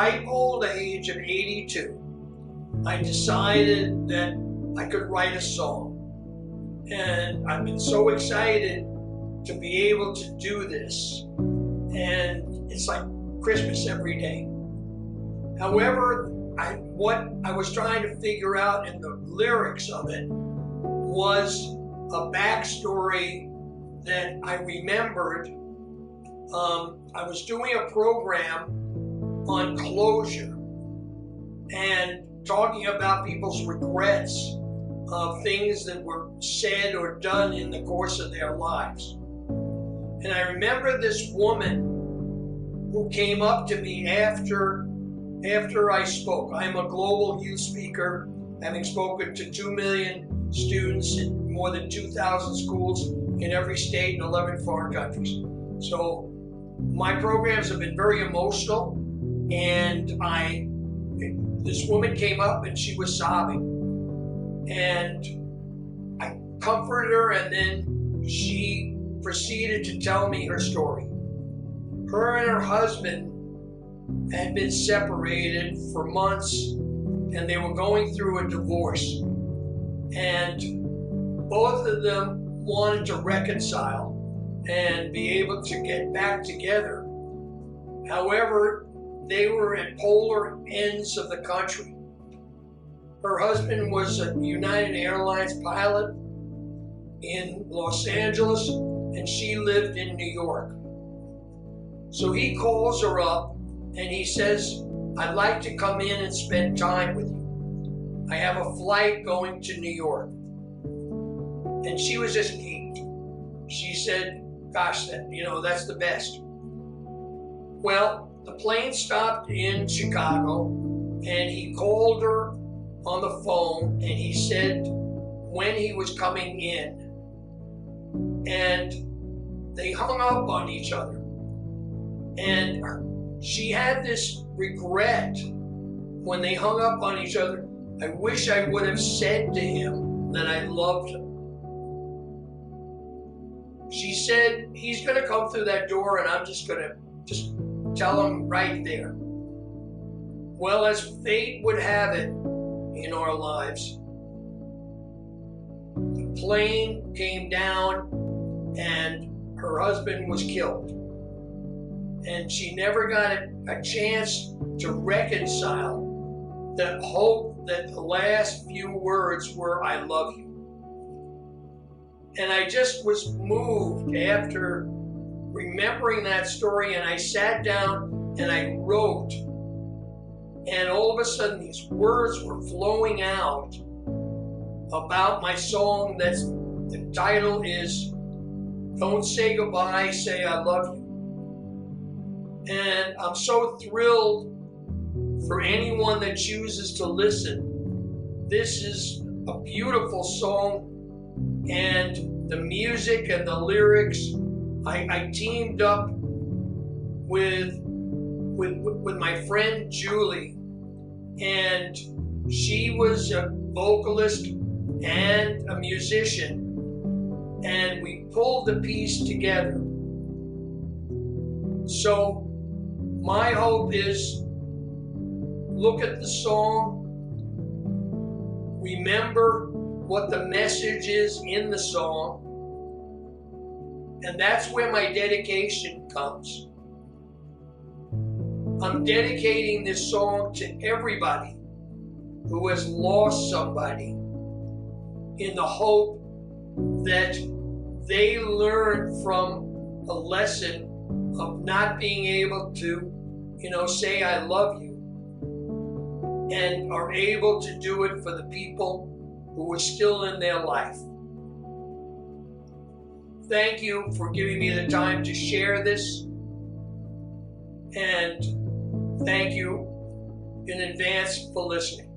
ripe old age of 82, I decided that I could write a song. And I've been so excited to be able to do this. And it's like Christmas every day. However, what I was trying to figure out in the lyrics of it was a backstory that I remembered. I was doing a program on closure and talking about people's regrets of things that were said or done in the course of their lives. And I remember this woman who came up to me after I spoke. I'm a global youth speaker, having spoken to 2 million students in more than 2,000 schools in every state in 11 foreign countries. So my programs have been very emotional, and this woman came up and she was sobbing. And I comforted her, and then she proceeded to tell me her story. Her and her husband had been separated for months, and they were going through a divorce. And both of them wanted to reconcile and be able to get back together. However, they were at polar ends of the country. Her husband was a United Airlines pilot in Los Angeles, and she lived in New York. So he calls her up and he says, "I'd like to come in and spend time with you. I have a flight going to New York." And she was just geeked. She said, "Gosh, that's the best." Well, the plane stopped in Chicago, and he called her on the phone, and he said when he was coming in. And they hung up on each other. And she had this regret when they hung up on each other. "I wish I would have said to him that I loved him." She said, "He's going to come through that door, and I'm just going to tell him right there." Well, as fate would have it in our lives, the plane came down and her husband was killed. And she never got a chance to reconcile the hope that the last few words were, "I love you." And I just was moved after remembering that story, and I sat down and I wrote, and all of a sudden these words were flowing out about my song. The title is "Don't Say Goodbye, Say I Love You." And I'm so thrilled for anyone that chooses to listen. This is a beautiful song, and the music and the lyrics, I teamed up with my friend Julie, and she was a vocalist and a musician, and we pulled the piece together. So my hope is, look at the song, remember what the message is in the song, and that's where my dedication comes. I'm dedicating this song to everybody who has lost somebody, in the hope that they learn from a lesson of not being able to, say "I love you," and are able to do it for the people who are still in their life. Thank you for giving me the time to share this, and thank you in advance for listening.